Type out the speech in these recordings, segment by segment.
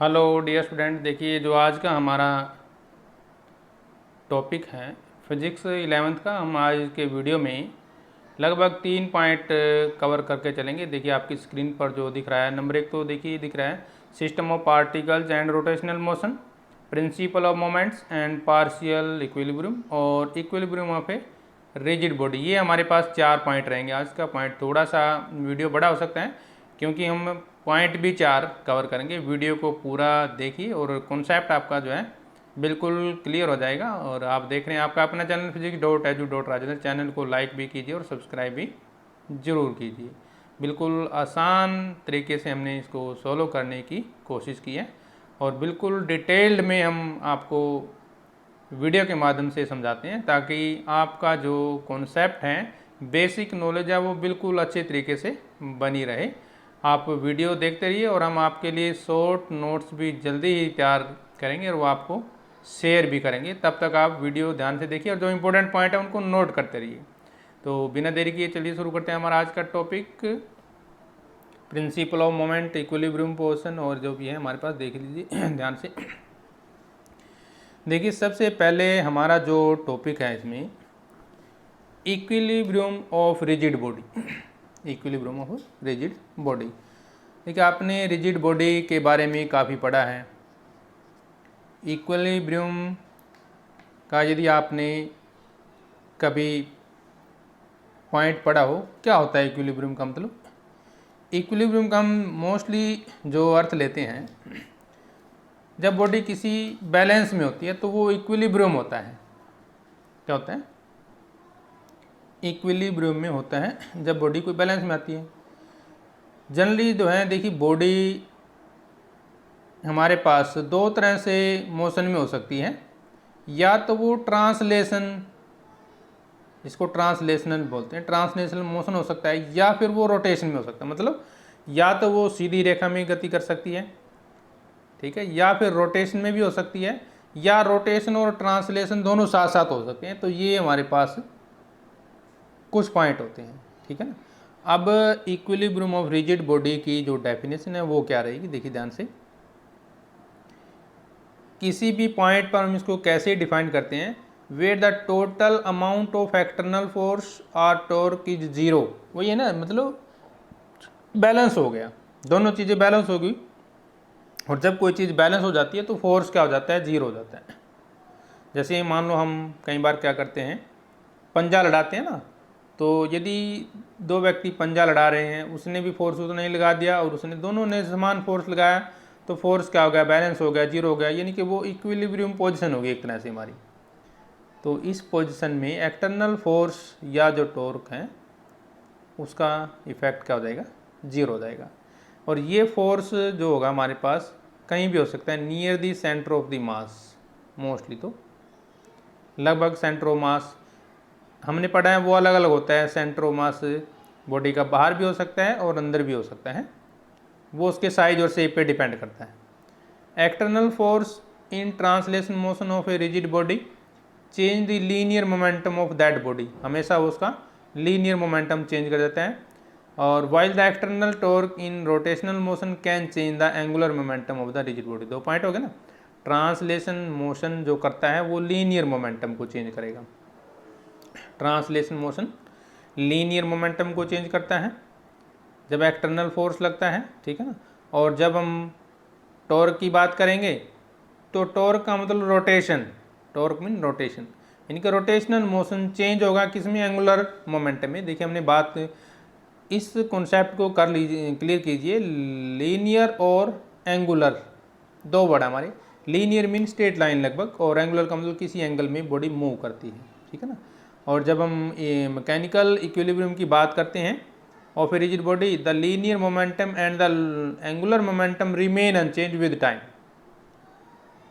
Hello dear student, देखिए जो आज का हमारा टॉपिक है फिजिक्स 11th का। हम आज के वीडियो में लगभग 3 पॉइंट कवर करके चलेंगे। देखिए आपकी स्क्रीन पर जो दिख रहा है, नंबर 1 तो देखिए दिख रहा है system of particles and rotational motion, principle of moments and partial equilibrium और equilibrium of a rigid body. ये हमारे पास 4 पॉइंट रहेंगे। आज का पॉइंट थोड़ा सा वीडियो बड़ा हो सकता है क्योंकि हम पॉइंट भी 4 कवर करेंगे। वीडियो को पूरा देखिए और कॉन्सेप्ट आपका जो है बिल्कुल क्लियर हो जाएगा। और आप देख रहे हैं आपका अपना चैनल physics.edu.rajendra, चैनल को लाइक भी कीजिए और सब्सक्राइब भी ज़रूर कीजिए। बिल्कुल आसान तरीके से हमने इसको सॉल्व करने की कोशिश की है और बिल्कुल डिटेल्ड में हम आपको वीडियो के माध्यम से समझाते हैं ताकि आपका जो कॉन्सेप्ट है, बेसिक नॉलेज है, वो बिल्कुल अच्छे तरीके से बनी रहे। आप वीडियो देखते रहिए और हम आपके लिए शॉर्ट नोट्स भी जल्दी ही तैयार करेंगे और वो आपको शेयर भी करेंगे। तब तक आप वीडियो ध्यान से देखिए और जो इम्पोर्टेंट पॉइंट है उनको नोट करते रहिए। तो बिना देरी किए चलिए शुरू करते हैं हमारा आज का topic, principal of moment, equilibrium portion और जो भी है हमारे पास देख लीजिए ध्यान से। देखिए सबसे पहले हमारा जो टॉपिक है इसमें equilibrium of rigid body, equilibrium of rigid body. देखिए आपने रिजिड बॉडी के बारे में काफ़ी पढ़ा है। इक्विलिब्रियम का यदि आपने कभी पॉइंट पढ़ा हो, क्या होता है इक्विलिब्रियम का मतलब? इक्विलिब्रियम का हम मोस्टली जो अर्थ लेते हैं, जब बॉडी किसी बैलेंस में होती है तो वो इक्विलिब्रियम होता है। क्या होता है? इक्विलिब्रियम में होता है जब बॉडी कोई बैलेंस में आती है। जनरली जो है देखिए बॉडी हमारे पास दो तरह से मोशन में हो सकती है, या तो वो ट्रांसलेशन, इसको ट्रांसलेशनल बोलते हैं, ट्रांसलेशनल मोशन हो सकता है, या फिर वो रोटेशन में हो सकता है। मतलब या तो वो सीधी रेखा में गति कर सकती है, ठीक है, या फिर रोटेशन में भी हो सकती है, या रोटेशन और ट्रांसलेशन दोनों साथ साथ हो सकते हैं। तो ये हमारे पास कुछ पॉइंट होते हैं, ठीक है ना। अब इक्विलिब्रियम ऑफ रिजिड बॉडी की जो डेफिनेशन है वो क्या रहेगी, देखिए ध्यान से। किसी भी पॉइंट पर हम इसको कैसे डिफाइन करते हैं, where the total amount of external force और टॉर्क इज जीरो। वही है ना, मतलब बैलेंस हो गया, दोनों चीज़ें बैलेंस हो गई। और जब कोई चीज़ बैलेंस हो जाती है तो फोर्स क्या हो जाता है, जीरो हो जाता है। जैसे मान लो हम कई बार क्या करते हैं, पंजा लड़ाते हैं ना, तो यदि दो व्यक्ति पंजा लड़ा रहे हैं, उसने भी फोर्स उतना ही लगा दिया और उसने दोनों ने समान फोर्स लगाया, तो फोर्स क्या हो गया, बैलेंस हो गया, जीरो हो गया, यानी कि वो इक्विलिब्रियम पोजीशन होगी एक तरह से हमारी। तो इस पोजीशन में एक्सटर्नल फोर्स या जो टॉर्क है उसका इफेक्ट क्या हो जाएगा, जीरो हो जाएगा। और ये फोर्स जो होगा हमारे पास कहीं भी हो सकता है, near the centre of the mass, mostly तो लगभग सेंटर ऑफ मास हमने पढ़ा है वो अलग अलग होता है। सेंटर ऑफ मास बॉडी का बाहर भी हो सकता है और अंदर भी हो सकता है, वो उसके साइज और शेप पे डिपेंड करता है। External force in translation motion of a rigid body change the linear momentum of that body, हमेशा उसका लीनियर मोमेंटम चेंज कर देता है। और while the external torque in rotational motion can change the angular momentum of the rigid body. दो point हो गए ना, ट्रांसलेशन मोशन जो करता है वो लीनियर मोमेंटम को चेंज करेगा। ट्रांसलेशन मोशन लीनियर मोमेंटम को चेंज करता है जब एक्सटर्नल फोर्स लगता है, ठीक है ना। और जब हम टॉर्क की बात करेंगे तो टॉर्क का मतलब रोटेशन, टॉर्क मीन रोटेशन, यानी कि रोटेशनल मोशन चेंज होगा किसमें, एंगुलर मोमेंटम में। देखिए हमने बात इस कॉन्सेप्ट को कर लीजिए, क्लियर कीजिए। लीनियर और एंगुलर दो वर्ड हमारे, लीनियर मीन स्ट्रेट लाइन लगभग, और एंगुलर का मतलब किसी एंगल में बॉडी मूव करती है, ठीक है ना। और जब हम मैकेनिकल इक्विलिब्रियम की बात करते हैं of a rigid body, the linear momentum and the angular momentum remain unchange with time,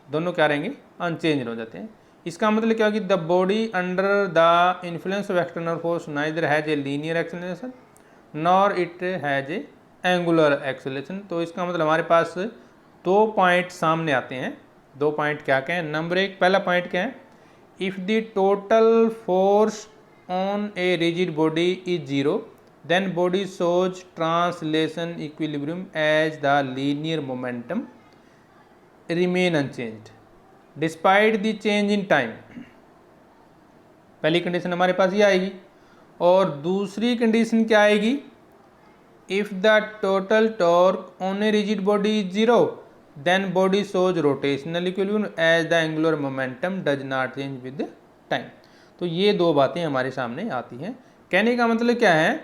दोनों क्या रहेंगे, अनचेंज हो जाते हैं। इसका मतलब क्या है कि the body under the influence of external force neither has a linear acceleration nor it has a angular acceleration. तो इसका मतलब हमारे पास दो पॉइंट सामने आते हैं। दो पॉइंट क्या क्या है, नंबर 1 पहला पॉइंट क्या है, if the total force on a rigid body is zero then body shows translation equilibrium as the linear momentum remain unchanged despite the change in time. पहली कंडीशन हमारे पास ये आएगी। और दूसरी कंडीशन क्या आएगी, if the total torque on a rigid body is zero then body shows rotational equilibrium as the angular momentum does not change with time. तो ये दो बातें हमारे सामने आती हैं। कहने का मतलब क्या है,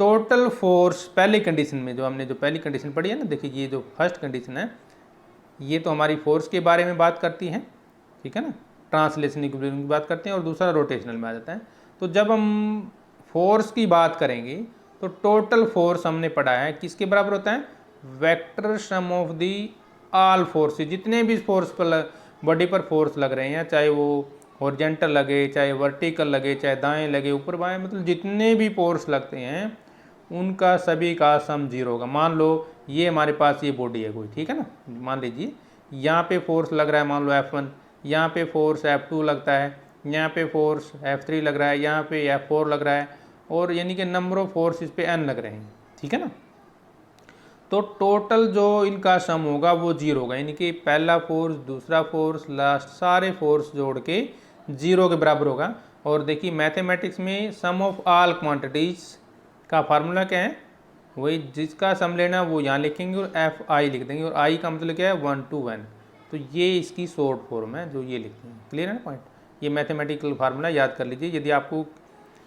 टोटल फोर्स पहली कंडीशन में जो हमने जो पहली कंडीशन पढ़ी है ना, देखिए ये जो फर्स्ट कंडीशन है ये तो हमारी फोर्स के बारे में बात करती है, ठीक है ना, ट्रांसलेशन इक्विलिब्रियम की बात करते हैं, और दूसरा रोटेशनल में आ जाता है। तो जब हम फोर्स की बात करेंगे तो टोटल फोर्स हमने पढ़ा है किसके बराबर होता है, vector sum of the all forces, जितने भी फोर्स पर बॉडी पर फोर्स लग रहे हैं, चाहे वो हॉरिजॉन्टल लगे, चाहे वर्टिकल लगे, चाहे दाएं लगे, ऊपर बाएं, मतलब जितने भी फोर्स लगते हैं उनका सभी का सम जीरो होगा। मान लो ये हमारे पास ये बॉडी है कोई, ठीक है ना, मान लीजिए यहाँ पे फोर्स लग रहा है, मान लो F1, यहाँ पे फोर्स F2 लगता है, यहाँ पे फोर्स F3 लग रहा है, यहाँ पे F4 लग रहा है, और यानी कि नंबर ऑफ फोर्स इस पे n लग रहे हैं, ठीक है ना। तो टोटल जो इनका सम होगा वो जीरो होगा, यानी कि पहला फोर्स, दूसरा फोर्स, लास्ट सारे फोर्स जोड़ के जीरो के बराबर होगा। और देखिए मैथमेटिक्स में सम ऑफ ऑल क्वांटिटीज का फार्मूला क्या है, वही जिसका सम लेना वो यहाँ लिखेंगे और एफ आई लिख देंगे, और आई का मतलब क्या है 1 to n। तो ये इसकी शॉर्ट फॉर्म है जो ये लिखते हैं। क्लियर है ना पॉइंट, ये मैथमेटिकल फार्मूला याद कर लीजिए। यदि आपको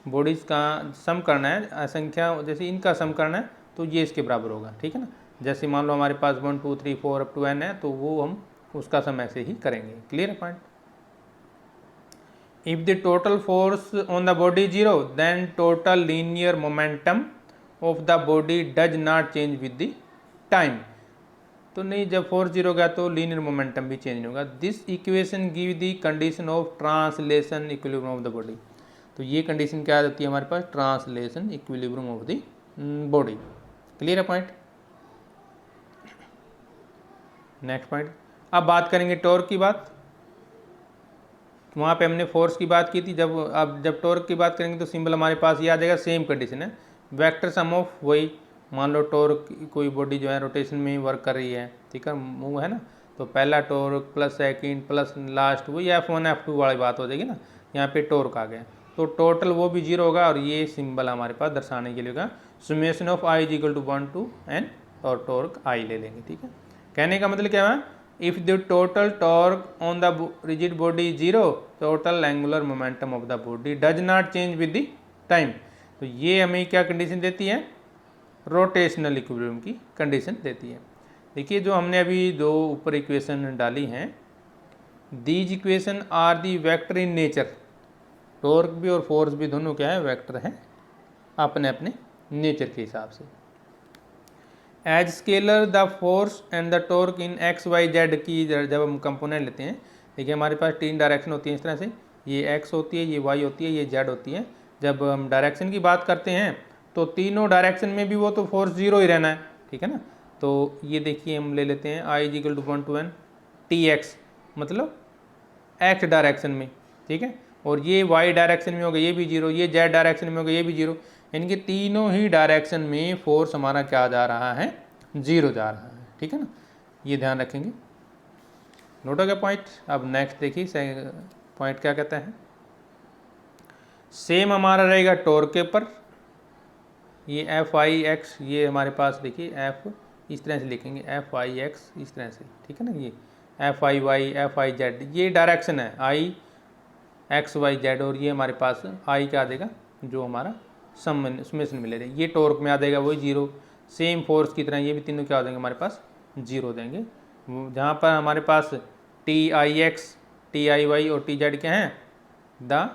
बॉडीज़ का सम करना है, संख्या जैसे इनका सम करना है, तो ये इसके बराबर होगा, ठीक है ना। जैसे मान लो हमारे पास 1 2 3 4 अप टू n है, तो वो हम उसका सम ऐसे ही करेंगे। क्लियर है point. If the total force on the body zero then total linear momentum of the body does not change with the time. तो नहीं, जब फोर्स जीरो गया तो लीनियर मोमेंटम भी चेंज नहीं होगा। This equation give the condition of translation equilibrium of the body. तो ये कंडीशन क्या आती है हमारे पास, translation equilibrium of the body. Clear है पॉइंट। नेक्स्ट पॉइंट, अब बात करेंगे टॉर्क की बात। वहाँ पे हमने फोर्स की बात की थी, जब टॉर्क की बात करेंगे तो सिंबल हमारे पास ये आ जाएगा, सेम कंडीशन है, वेक्टर सम ऑफ, वही मान लो टॉर्क कोई बॉडी जो है रोटेशन में वर्क कर रही है, ठीक है, मूव है ना, तो पहला torque plus second plus last, वही F1 F2 वाली बात हो जाएगी ना। यहाँ पे टॉर्क आ गया तो टोटल वो भी जीरो होगा, और ये सिंबल हमारे पास दर्शाने के लिए होगा summation of I is equal to 1 to n, और टॉर्क I ले लेंगे, ठीक है। कहने का मतलब क्या है, if the total torque on the rigid body zero total angular momentum of the body does not change with the time. तो ये हमें क्या कंडीशन देती है, रोटेशनल इक्विलिब्रियम की कंडीशन देती है। देखिए जो हमने अभी दो ऊपर इक्वेशन डाली हैं, these equation are the vector in nature. Torque भी और फोर्स भी दोनों क्या है, वेक्टर हैं अपने अपने नेचर के हिसाब से। As scalar the force and the torque in X Y Z की जब हम कंपोनेंट लेते हैं, देखिए हमारे पास 3 डायरेक्शन होती है इस तरह से, ये एक्स होती है, ये वाई होती है, ये जेड होती है। जब हम डायरेक्शन की बात करते हैं तो तीनों डायरेक्शन में भी वो तो फोर्स जीरो ही रहना है, ठीक है ना। तो ये देखिए हम ले लेते हैं I is equal to 1 to n Tx, मतलब एक्स डायरेक्शन में, ठीक है, और ये वाई डायरेक्शन में होगा ये भी जीरो, ये जेड डायरेक्शन में होगा ये भी जीरो, यानी कि तीनों ही डायरेक्शन में फोर्स हमारा क्या जा रहा है, जीरो जा रहा है, ठीक है ना। ये ध्यान रखेंगे, नोट हो गया पॉइंट। अब नेक्स्ट देखिए पॉइंट क्या कहता है, सेम हमारा रहेगा टॉर्क के ऊपर, ये एफ आई एक्स, ये हमारे पास देखिए एफ इस तरह से लिखेंगे, एफ आई एक्स इस तरह से, ठीक है ना, ये F I Y F I Z, ये डायरेक्शन है आई एक्स वाई जेड, और ये हमारे पास आई क्या आ जाएगा, जो हमारा समेशन मिले रहे, ये टॉर्क में आ जाएगा वही जीरो। सेम फोर्स की तरह ये भी तीनों क्या हो जाएंगे हमारे पास, जीरो देंगे। जहाँ पर हमारे पास T I x T I y और टी जेड क्या हैं, the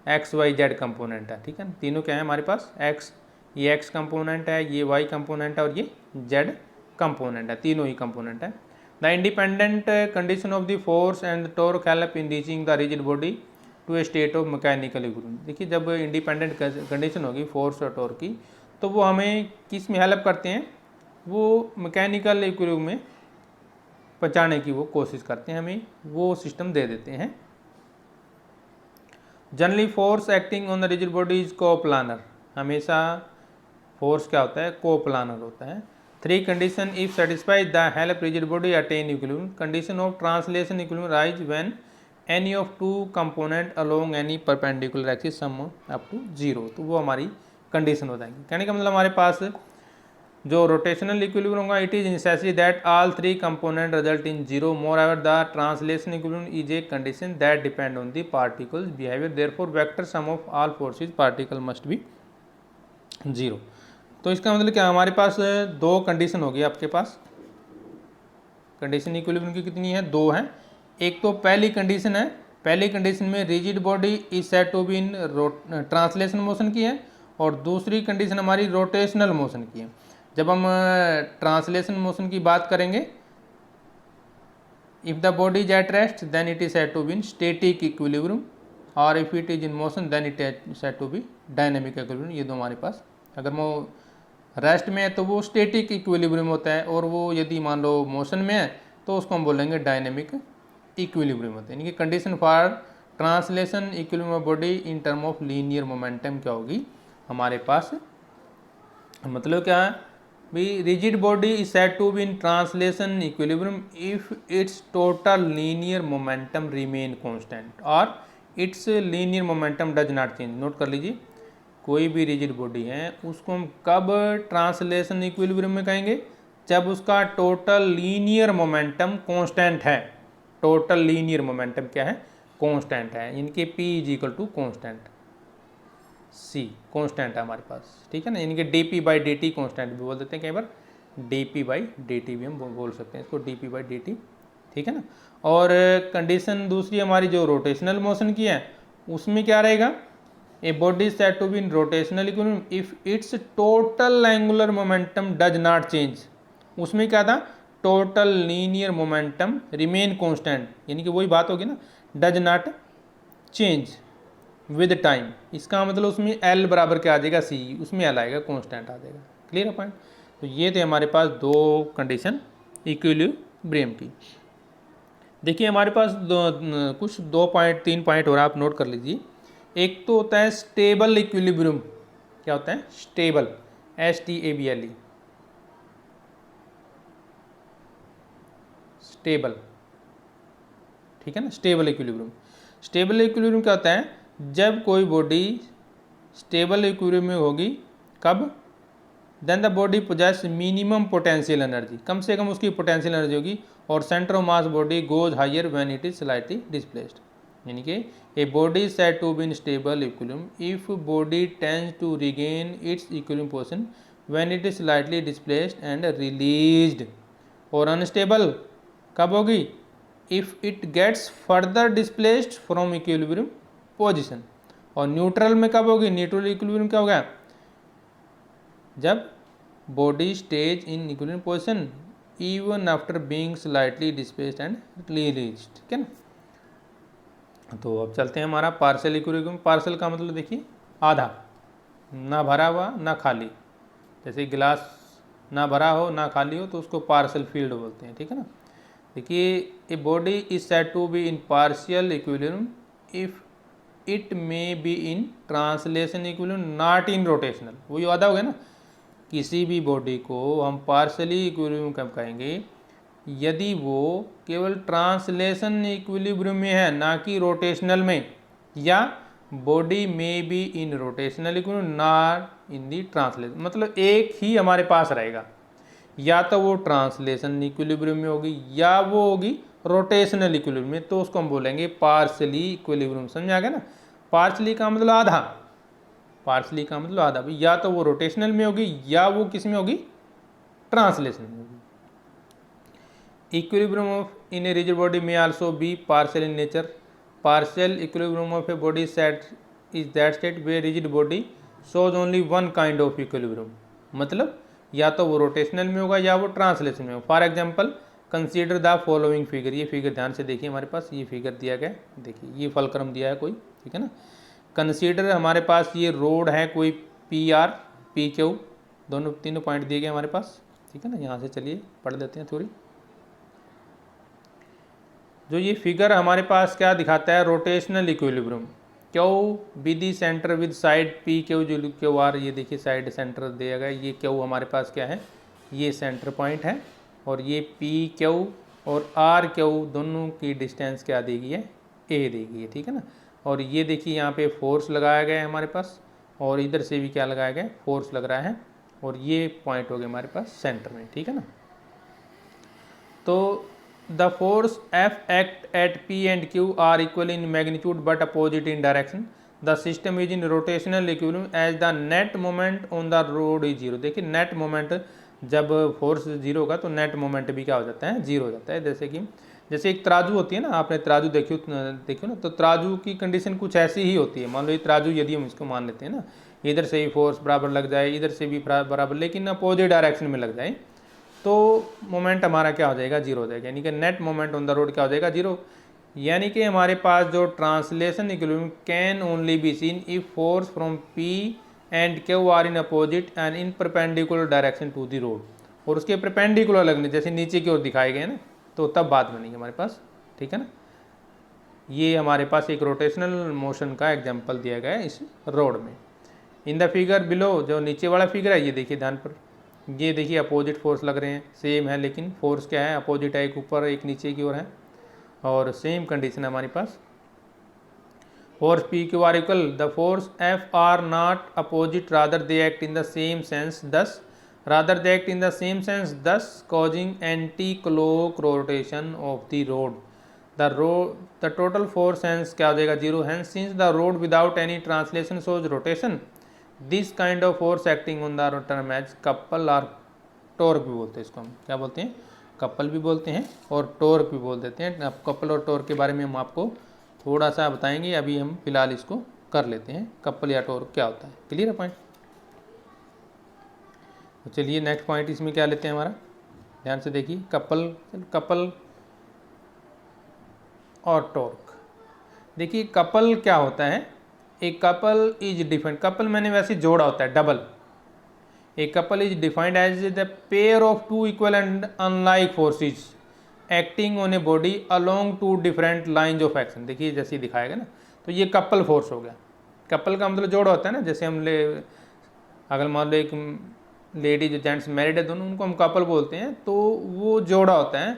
x Y z component है, ठीक है ना। तीनों क्या है हमारे पास, एक्स, ये एक्स कंपोनेंट है, ये वाई कंपोनेंट है, और ये जेड कंपोनेंट है, तीनों ही कंपोनेंट है। The independent condition of the force and torque help in reaching the rigid body to a state of mechanical equilibrium. देखिए जब इंडिपेंडेंट कंडीशन होगी फोर्स और टॉर्क की, तो वो हमें किस में हेल्प करते हैं, वो मैकेनिकल इक्विलिब्रियम में पहुँचाने की वो कोशिश करते हैं, हमें वो सिस्टम दे देते हैं। Generally force acting on the rigid body is coplanar, हमेशा फोर्स क्या होता है, कोप्लानर होता है। 3 condition if satisfied the help rigid body attain equilibrium. Condition of translation equilibrium rise when any of two component along any perpendicular axis sum up to 0. तो वो हमारी condition हो जाएंगी। कहने का मतलब हमारे पास जो रोटेशनल इक्विलिब्रियम होगा, it is necessary that all 3 component result in 0. Moreover the translation equilibrium is a condition that depend on the particles behaviour, therefore vector sum of all forces particle must be 0. तो इसका मतलब क्या, हमारे पास 2 condition होगी। आपके पास condition equilibrium की कितनी है, 2 हैं। एक तो पहली कंडीशन है, पहली कंडीशन में rigid body is said to be in translation motion की है, और दूसरी कंडीशन हमारी रोटेशनल मोशन की है। जब हम ट्रांसलेशन मोशन की बात करेंगे, if the body is at rest then it is said to be in static equilibrium, और if it is in motion then it is said to be dynamic equilibrium. ये दो हमारे पास, अगर वो रेस्ट में है तो वो स्टैटिक इक्विलिब्रियम होता है, और वो यदि मान लो मोशन में है तो उसको हम बोलेंगे डायनेमिक इक्विलिब्रियम होता है। यानी कि condition for translation equilibrium of body in term of linear momentum क्या होगी हमारे पास, मतलब क्या है भी, rigid body is said to be in translation equilibrium if its total linear momentum remain constant और its linear momentum does not change. Note कर लीजिए, कोई भी रिजिड बॉडी है उसको हम कब ट्रांसलेशन इक्विलिब्रियम में कहेंगे, जब उसका टोटल लीनियर मोमेंटम कांस्टेंट है। टोटल लीनियर मोमेंटम क्या है, कांस्टेंट है। इनके P is equal to constant, C constant है हमारे पास, ठीक है ना। इनके dp बाई dt कांस्टेंट भी बोल देते हैं कई बार, dp बाई dt भी हम बोल सकते हैं इसको, dp बाई dt, ठीक है ना। और कंडीशन दूसरी हमारी जो रोटेशनल मोशन की है, उसमें क्या रहेगा, a body is said to be in rotational equilibrium if its total angular momentum does not change. उसमें क्या था, total linear momentum remain constant, यानी कि वही बात होगी ना, does not change with time. इसका मतलब उसमें L बराबर क्या आ जाएगा, C, उसमें L आएगा, कांस्टेंट आ जाएगा। क्लियर है पॉइंट। तो ये थे हमारे पास 2 कंडीशन इक्विलिब्रियम की। देखिए हमारे पास कुछ 2-3 पॉइंट हो रहा है, आप नोट कर लीजिए। एक तो होता है स्टेबल इक्विलिब्रियम। क्या होता है, स्टेबल, STABLE, स्टेबल, ठीक है ना, स्टेबल इक्विलिब्रियम। स्टेबल इक्विलिब्रियम क्या होता है, जब कोई बॉडी स्टेबल इक्विलिब्रियम में होगी, कब, then the body possesses minimum potential energy, कम से कम उसकी पोटेंशियल एनर्जी होगी, और centre of mass body goes higher when it is slightly displaced. यानी कि a body is said to be in stable equilibrium if body tends to regain its equilibrium position when it is slightly displaced and released. और unstable कब होगी, if it gets further displaced from equilibrium position. और neutral में कब होगी, neutral equilibrium क्या होगा, जब body stage in equilibrium position even after being slightly displaced and released, ठीक है ना। तो अब चलते हैं हमारा पार्शियल इक्विलिब्रियम। पार्शियल का मतलब देखिए, आधा, ना भरा हुआ ना खाली। जैसे गिलास ना भरा हो ना खाली हो तो उसको पार्शियल फील्ड बोलते हैं, ठीक है ना। देखिए, a body is said to be in partial equilibrium if it may be in translation equilibrium not in rotational. वही वादा हो गया ना, किसी भी बॉडी को हम पार्शियली इक्विलिब्रियम कब कहेंगे, यदि वो केवल ट्रांसलेशन इक्विलिब्रियम में है, ना कि रोटेशनल में, या बॉडी में B in rotational equilibrium not in the translation. मतलब एक ही हमारे पास रहेगा, या तो वो ट्रांसलेशन इक्विलिब्रियम में होगी या वो होगी रोटेशनल इक्विलिब्रियम में, तो उसको हम बोलेंगे पार्शियली इक्विलिब्रियम। समझ आ गया ना। पार्शियली का मतलब आधा, पार्शियली का मतलब आधा, या तो वो रोटेशनल में होगी या वो किस में होगी, ट्रांसलेशन में होगी। Equilibrium of in a rigid body में also be partial in nature. Partial equilibrium of a body set is that state way rigid body shows only one kind of equilibrium. मतलब या तो वो रोटेशनल में होगा या वो ट्रांसलेशन में होगा। For example consider the following figure. ये फिगर ध्यान से देखिए, हमारे पास ये फिगर दिया गया, देखिए ये फलक्रम दिया है कोई, ठीक है ना। कंसीडर हमारे पास ये रोड है कोई PR PQ, दोनों तीनों पॉइंट दिए गए हमारे पास, ठीक है ना। यहाँ से चलिए पढ़ लेते हैं थोड़ी। जो ये फिगर हमारे पास क्या दिखाता है, rotational equilibrium. Q be the centre with side PQ जो QR, ये देखिए साइड सेंटर दिया गया। ये क्यू हमारे पास क्या है, ये सेंटर पॉइंट है और ये पी क्यू और आर क्यू दोनों की डिस्टेंस क्या दी गई है, ए दी गई है, ठीक है ना। और ये देखिए यहाँ पे फोर्स लगाया गया है हमारे पास, और इधर से भी क्या लगाया गया है, फोर्स लग रहा है, और ये पॉइंट हो गया हमारे पास सेंटर में, ठीक है ना। तो the force F act at P and Q are equal in magnitude but opposite in direction. The system is in rotational equilibrium as the net moment on the rod is zero. देखिए net moment जब force zero होगा तो net moment भी क्या हो जाता है, zero हो जाता है। जैसे एक तराजू होती है ना, आपने तराजू देखियो ना, तो तराजू की कंडीशन कुछ ऐसी ही होती है। मान लो ये तराजू यदि हम इसको मान लेते हैं ना, इधर से भी फोर्स बराबर लग जाए, इधर से भी बराबर, लेकिन अपोजिट डायरेक्शन में लग जाए तो मोमेंट हमारा क्या हो जाएगा, जीरो हो जाएगा। यानी कि net moment on the rod क्या हो जाएगा, जीरो। यानी कि हमारे पास जो translation equilibrium can only be seen if force from P and Q are in opposite and in perpendicular direction to the rod, और उसके परपेंडिकुलर लगने जैसे नीचे की ओर दिखाए गए ना, तो तब बात बनेगी हमारे पास, ठीक है ना। ये हमारे पास एक रोटेशनल मोशन का एग्जांपल दिया गया है इस रोड में। इन द फिगर बिलो, जो नीचे वाला फिगर है ये देखिए ध्यान पर, ये देखिए अपोजिट फोर्स लग रहे हैं, सेम है, लेकिन फोर्स क्या है, अपोजिट है, एक ऊपर एक नीचे की ओर है, और सेम कंडीशन है हमारे पास। Force P Q are equal the force F R not opposite rather they act in the same sense thus rather they act in the same sense thus causing anti-clock rotation of the road. The total force hence क्या हो जाएगा, zero. hence since the road without any translation shows rotation, this kind of force acting on the term as couple or torque भी बोलते हैं इसको, हम क्या बोलते हैं, कपल भी बोलते हैं और टॉर्क भी बोल देते हैं। अब कपल और टॉर्क के बारे में हम आपको थोड़ा सा बताएंगे, अभी हम फिलहाल इसको कर लेते हैं, कपल या टॉर्क क्या होता है। क्लियर है पॉइंट। तो चलिए नेक्स्ट पॉइंट इसमें क्या लेते हैं हमारा, ध्यान से देखिए, कपल और टॉर्क। देखिए कपल क्या होता है, एक कपल इज डिफाइंड, कपल मैंने वैसे जोड़ा होता है, डबल। एक couple is defined as the pair of two equal and unlike forces acting on a body along two different lines of action. देखिए जैसे दिखाएगा ना, तो ये कपल फोर्स हो गया। कपल का मतलब जोड़ा होता है ना, जैसे अगर मान लो एक लेडीज जेंट्स मैरिड है दोनों, उनको हम कपल बोलते हैं, तो वो जोड़ा होता है।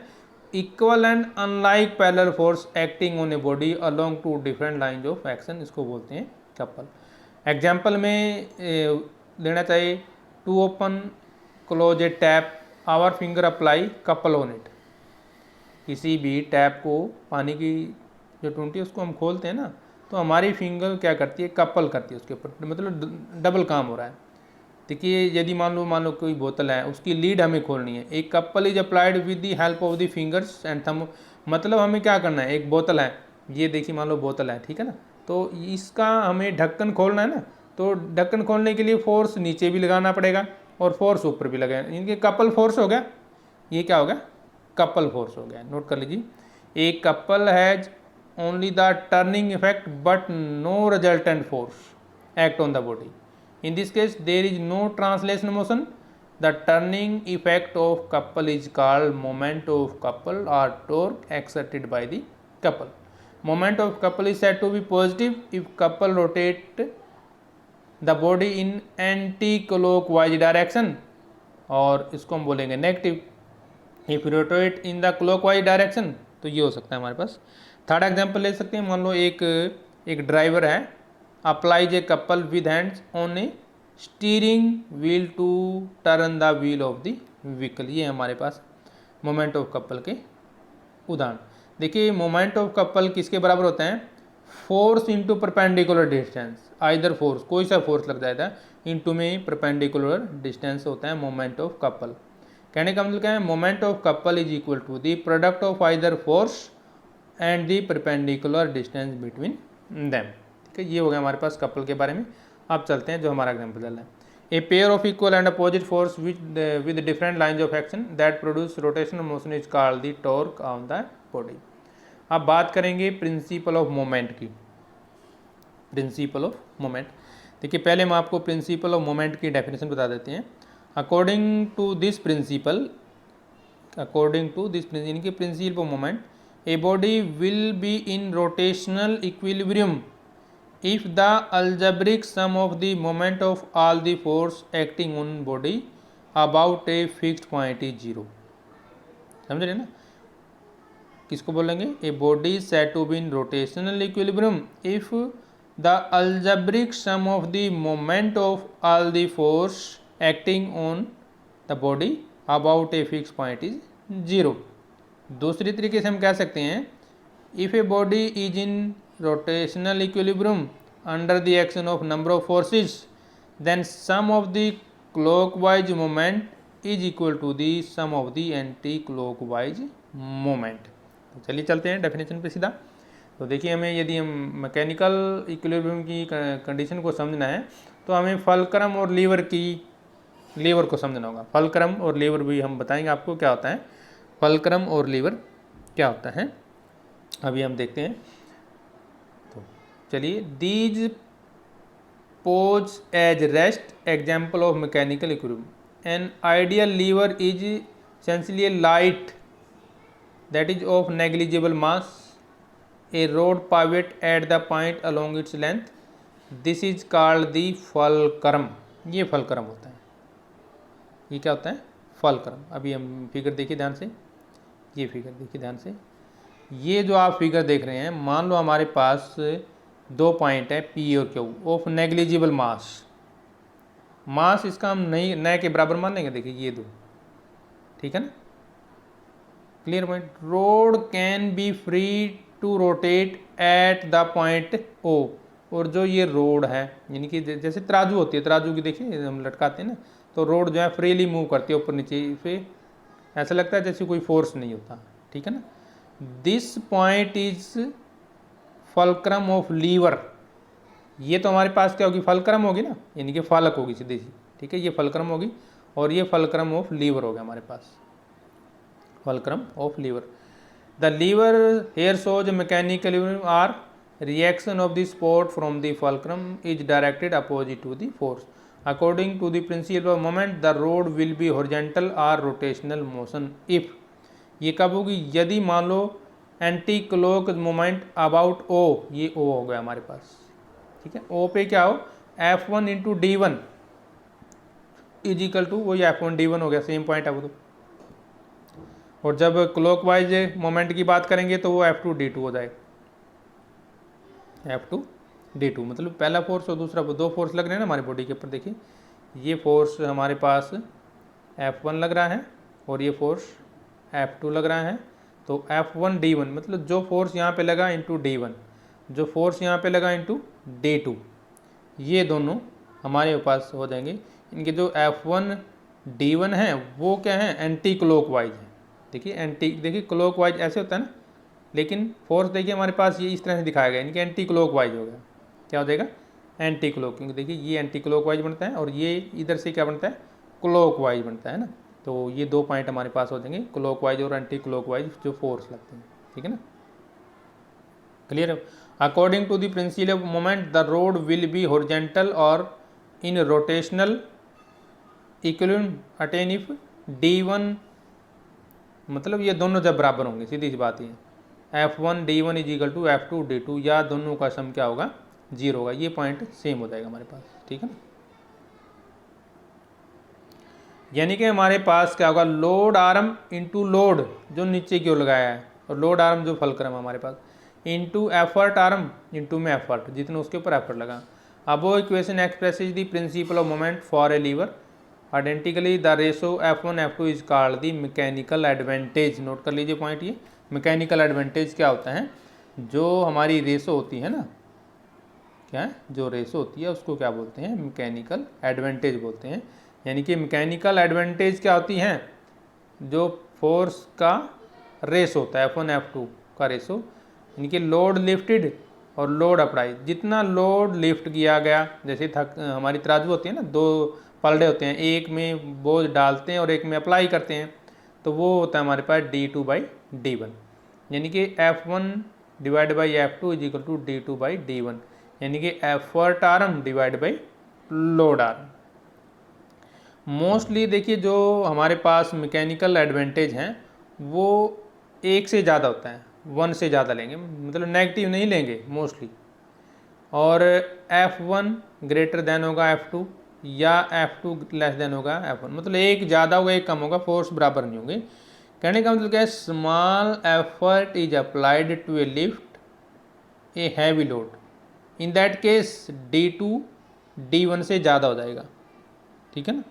Equal and unlike parallel force acting on a body along two different lines of action, इसको बोलते हैं कपल। एग्जाम्पल में लेना चाहिए, to open close a tap our finger apply couple on it. किसी भी टैप को, पानी की जो टूंटी है उसको हम खोलते हैं ना, तो हमारी फिंगर क्या करती है, कपल करती है उसके ऊपर, मतलब डबल काम हो रहा है। देखिए यदि मान लो कोई बोतल है, उसकी लीड हमें खोलनी है, एक couple is applied with the help of the fingers and thumb. मतलब हमें क्या करना है, एक बोतल है, ये देखिए मान लो बोतल है, ठीक है ना, तो इसका हमें ढक्कन खोलना है ना, तो ढक्कन खोलने के लिए फोर्स नीचे भी लगाना पड़ेगा और फोर्स ऊपर भी लगाना, इनके कपल फोर्स हो गया। ये क्या हो गया, कपल फोर्स हो गया। नोट कर लीजिए, एक couple has only the turning effect but no resultant force act on the body. In this case, there is no translation motion. The turning effect of couple is called moment of couple or torque exerted by the couple. Moment of couple is said to be positive if couple rotate the body in anti-clockwise direction, और इसको हम बोलेंगे negative if rotate in the clockwise direction। तो ये हो सकता है हमारे पास। थर्ड एग्जाम्पल ले सकते हैं, मान लो एक ड्राइवर है, applies a couple with hands on a steering wheel to turn the wheel of the vehicle। ये हमारे पास मोमेंट ऑफ कपल के उदाहरण। देखिए मोमेंट ऑफ कपल किसके बराबर होता है, force into perpendicular distance. Either force, कोई सा फोर्स लग जाता है, इंटू में परपेंडिकुलर डिस्टेंस होता है मोमेंट ऑफ कपल। कहने का मतलब क्या है, moment of couple is equal to the product of either force and the perpendicular distance between them. ये हो गया हमारे पास कपल के बारे में। अब चलते हैं जो हमारा एग्जाम्पल चल रहा है, a pair of equal and opposite force with different lines of action that produce rotational motion is called the torque on the body. अब बात करेंगे प्रिंसिपल ऑफ मोमेंट की। प्रिंसिपल ऑफ मोमेंट, देखिए पहले हम आपको प्रिंसिपल ऑफ मोमेंट की definition बता देते हैं। अकॉर्डिंग टू दिस प्रिंसिपल इनके principal of moment, a body will be in rotational equilibrium if the algebraic sum of the moment of all the force acting on body about a fixed point is 0। समझ रहे ना, किसको बोलेंगे? A body said to be in rotational equilibrium if the algebraic sum of the moment of all the force acting on the body about a fix point is 0। दूसरी तरीके से हम कह सकते हैं, if a body is in rotational equilibrium under the action of number of forces then sum of the clockwise moment is equal to the sum of the anti clockwise moment. तो चलिए चलते हैं डेफिनेशन पे सीधा। तो देखिए, हमें यदि हम मैकेनिकल इक्विलिब्रियम की कंडीशन को समझना है तो हमें फलक्रम और लीवर को समझना होगा। फलक्रम और लीवर भी हम बताएंगे आपको क्या होता है, फलक्रम और लीवर क्या होता है अभी हम देखते हैं। तो चलिए, these pose as rest example of mechanical equilibrium. An ideal lever is essentially light that is of negligible mass, a rod pivot at the point along its length, this is called the fulcrum। ये fulcrum होता है। ये क्या होता है? Fulcrum. अभी हम figure देखिए ध्यान से, ये फिगर देखिए ध्यान से। ये जो आप फिगर देख रहे हैं, मान लो हमारे पास दो पॉइंट है P और Q ऑफ नेग्लिजिबल मास इसका हम नहीं नए के बराबर मान लेंगे। देखिए ये दो, ठीक है ना, clear point. Rod can be free to rotate at the point O। और जो ये रोड है, यानी कि जैसे तराजू होती है, तराजू की देखिए हम लटकाते हैं ना, तो रोड जो है फ्रीली मूव करती है ऊपर नीचे पे, ऐसा लगता है जैसे कोई फोर्स नहीं होता, ठीक है ना। This point is fulcrum of lever. ये तो हमारे पास क्या होगी? फलक्रम होगी ना, यानी कि फलक होगी सीधी सी, ठीक है, ये फलक्रम होगी और ये फलक्रम ऑफ लीवर हो गया हमारे पास, fulcrum of lever. The lever here shows mechanical or reaction of the support from the fulcrum is directed opposite to the force. According to the principle of moment, the rod will be horizontal or rotational motion if। ये कब होगी? यदि मान लो anti clock moment about O, ये O हो गया हमारे पास, ठीक है। O पे क्या हो? F1 into D1 is equal to वही F1 D1 हो गया, सेम पॉइंट है वो तो। और जब क्लॉकवाइज मोमेंट की बात करेंगे तो वो F2 D2 हो जाएगा, F2 D2। मतलब पहला फोर्स और दूसरा, दो फोर्स लग रहे हैं ना हमारी बॉडी के ऊपर। देखिए, ये फोर्स हमारे पास F1 लग रहा है और ये फोर्स F2 लग रहा है। तो F1 D1 मतलब जो फोर्स यहाँ पे लगा इंटू D1, जो फोर्स यहाँ पे लगा इंटू D2, ये दोनों हमारे पास हो जाएंगे। इनके जो F1 D1 है वो क्या है? एंटी क्लॉकवाइज है। देखिए क्लॉकवाइज ऐसे होता है ना, लेकिन फोर्स देखिए हमारे पास ये इस तरह से दिखाया गया, इनके एंटी क्लॉकवाइज हो गया। क्या हो जाएगा? एंटी क्लॉक, क्योंकि देखिए ये एंटी क्लॉकवाइज बनता है और ये इधर से क्या बनता है? क्लॉकवाइज बनता है ना। तो ये दो पॉइंट हमारे पास हो जाएंगे, क्लॉकवाइज और एंटी क्लॉकवाइज जो फोर्स लगते हैं, ठीक है ना, क्लियर है। According to the principle of moment the rod will be horizontal और in rotational equilibrium attain if D1, मतलब ये दोनों जब बराबर होंगे, सीधी सी बात है। F1 D1 is equal to F2 D2, या दोनों का सम क्या होगा? 0 होगा। ये पॉइंट सेम हो जाएगा हमारे पास, ठीक है ना। यानी कि हमारे पास क्या होगा? लोड आर्म इंटू लोड जो नीचे की ओर लगाया है, और लोड आर्म जो फलक्रम हमारे पास, इंटू एफर्ट आर्म इंटू में एफर्ट, जितना उसके ऊपर एफर्ट लगा। अब वो equation expresses the principle of moment for a lever. Identically the ratio F1 F2 is called the mechanical advantage. Note कर लीजिए पॉइंट ये। मैकेनिकल एडवांटेज क्या होता है? जो हमारी रेशो होती है ना, क्या है? जो रेशो होती है उसको क्या बोलते हैं? मैकेनिकल एडवांटेज बोलते हैं। यानी कि मैकेनिकल एडवांटेज क्या होती हैं? जो फोर्स का रेशो होता है F1 F2 का रेशो, यानी कि लोड लिफ्टेड और लोड अप्लाई। जितना लोड लिफ्ट किया गया, जैसे हमारी तराजू होती है ना, दो पलड़े होते हैं, एक में बोझ डालते हैं और एक में अप्लाई करते हैं, तो वो होता है हमारे पास D2/D1। यानी कि F1 divide by F2 is equal to D2/D1, यानी कि effort arm divide by load arm. Mostly देखिए जो हमारे पास मैकेनिकल एडवांटेज हैं वो एक से ज़्यादा होता है, 1 से ज़्यादा लेंगे, मतलब नेगेटिव नहीं लेंगे मोस्टली। और F1 ग्रेटर देन होगा F2, या F2 लेस देन होगा F1, मतलब एक ज़्यादा होगा एक कम होगा, फोर्स बराबर नहीं होंगे। कहने का मतलब क्या है, small effort is applied to a lift a heavy load, in that case D2 D1 से ज़्यादा हो जाएगा, ठीक है ना।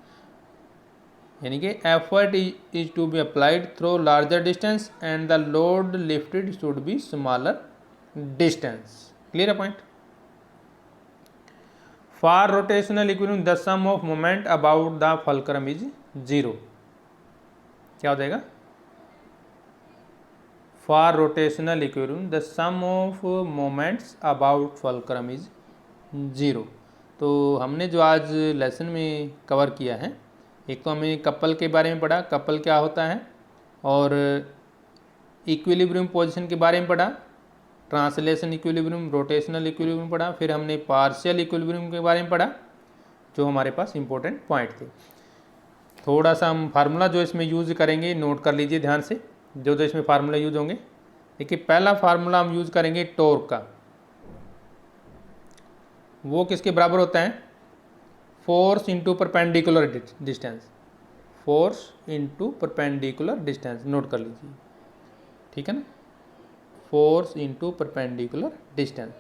यानी कि effort is to be applied through larger distance and the load lifted should be smaller distance. Clear है point. For rotational equilibrium the sum of moment about the fulcrum is 0। क्या हो जाएगा, for rotational equilibrium the sum of moments about fulcrum is 0। तो हमने जो आज lesson में cover किया है, एक तो हमने कपल के बारे में पढ़ा, कपल क्या होता है, और इक्विलिब्रियम पोजीशन के बारे में पढ़ा, ट्रांसलेशन इक्विलिब्रियम, रोटेशनल इक्विलिब्रियम पढ़ा, फिर हमने पार्शियल इक्विलिब्रियम के बारे में पढ़ा, जो हमारे पास इंपॉर्टेंट पॉइंट थे। थोड़ा सा हम फार्मूला जो इसमें यूज़ करेंगे नोट कर लीजिए ध्यान से, जो जो इसमें फार्मूला यूज होंगे। देखिए पहला फार्मूला हम यूज़ करेंगे टॉर्क का, वो किसके बराबर होता है, force into perpendicular distance, force into perpendicular distance, note कर लीजिए, ठीक है ना, फोर्स इंटू परपेंडिकुलर डिस्टेंस।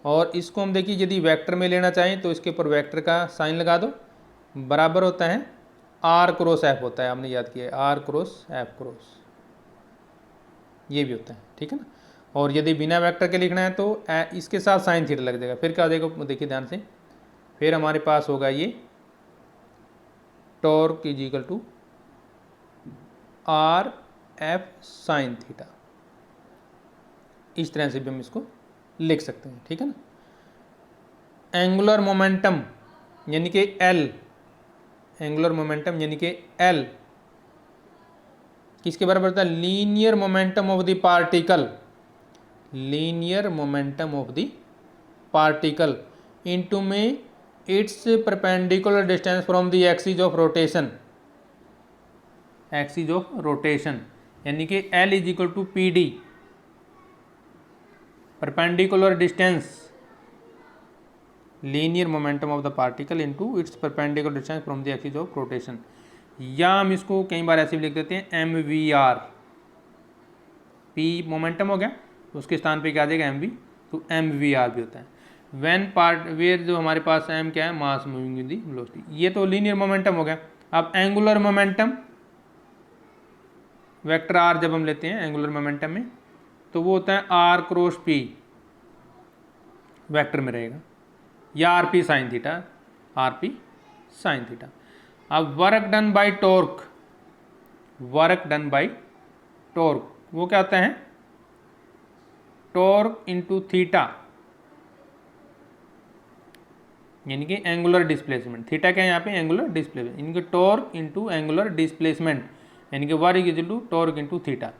और इसको हम देखिए यदि वेक्टर में लेना चाहें तो इसके ऊपर वेक्टर का साइन लगा दो, बराबर होता है आर क्रॉस एफ होता है, हमने याद किया है आर क्रॉस एफ क्रॉस, ये भी होता है, ठीक है ना। और यदि बिना वेक्टर के लिखना है तो इसके साथ साइन थीटा लग जाएगा, फिर क्या हो जाएगा देखिए ध्यान से, फिर हमारे पास होगा ये torque is equal to R F sine theta, इस तरह से भी हम इसको लिख सकते हैं, ठीक है ना। एंगुलर मोमेंटम यानी कि एल, एंगुलर मोमेंटम यानी कि एल किसके बराबर होता है, linear momentum of the particle, linear momentum of the particle into में its perpendicular distance from the axis of rotation, axis of rotation, यानी कि L is equal to P D, perpendicular distance linear momentum of the particle into its perpendicular distance from the axis of rotation, या हम इसको कई बार ऐसे भी लिख देते हैं MVR, P मोमेंटम हो गया, उसके स्थान पे क्या आ जाएगा MV, तो MVR भी होता है। व्हेन पार्ट वेयर जो हमारे पास M क्या है, मास मूविंग इन दी वेलोसिटी, ये तो लीनियर मोमेंटम हो गया। अब एंगुलर मोमेंटम वेक्टर R जब हम लेते हैं एंगुलर मोमेंटम में, तो वो होता है R क्रॉस P, वेक्टर में रहेगा, या RP sine theta, RP sine theta. अब work done by torque, work done by torque वो क्या होता है, टॉर्क इंटू थीटा, यानी कि एंगुलर डिस्प्लेसमेंट, थीटा क्या है यहाँ पे, एंगुलर डिस्प्लेसमेंट, इनके टॉर्क इंटू एंगुलर डिस्प्लेसमेंट, यानी कि work equal to torque into theta.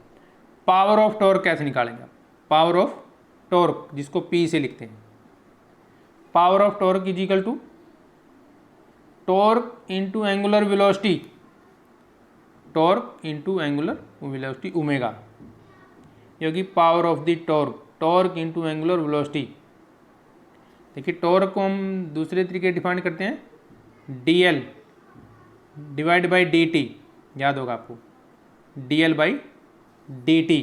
Power of torque कैसे निकालेंगे, पावर ऑफ टॉर्क जिसको P से लिखते हैं, power of torque is equal to torque into angular velocity, torque into angular velocity omega, क्योंकि power of the torque, torque into angular velocity. देखिए torque को हम दूसरे तरीके डिफाइन करते हैं, DL डिवाइड बाई DT, याद होगा आपको, DL बाई DT।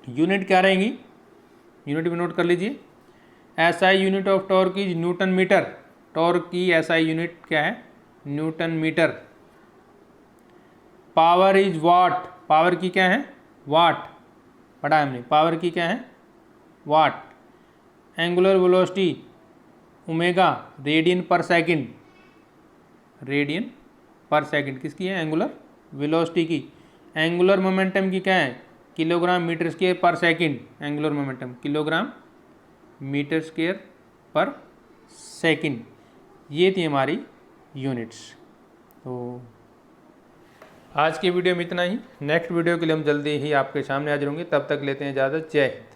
यूनिट क्या रहेंगी, यूनिट भी नोट कर लीजिए, SI unit of torque is newton metre, torque की SI यूनिट क्या है, newton metre. Power is watt, power की क्या है, वाट, पढ़ा हमने, पावर की क्या है, watt. Angular velocity omega, radian per second, radian per second किसकी है, एंगुलर वेलोसिटी की। एंगुलर मोमेंटम की क्या है, kilogram metre square per second, angular momentum kilogram metre square per second, ये थी हमारी यूनिट्स। तो आज की वीडियो में इतना ही, नेक्स्ट वीडियो के लिए हम जल्दी ही आपके सामने हाजिर होंगे, तब तक लेते हैं इजाज़त, जय हिंद।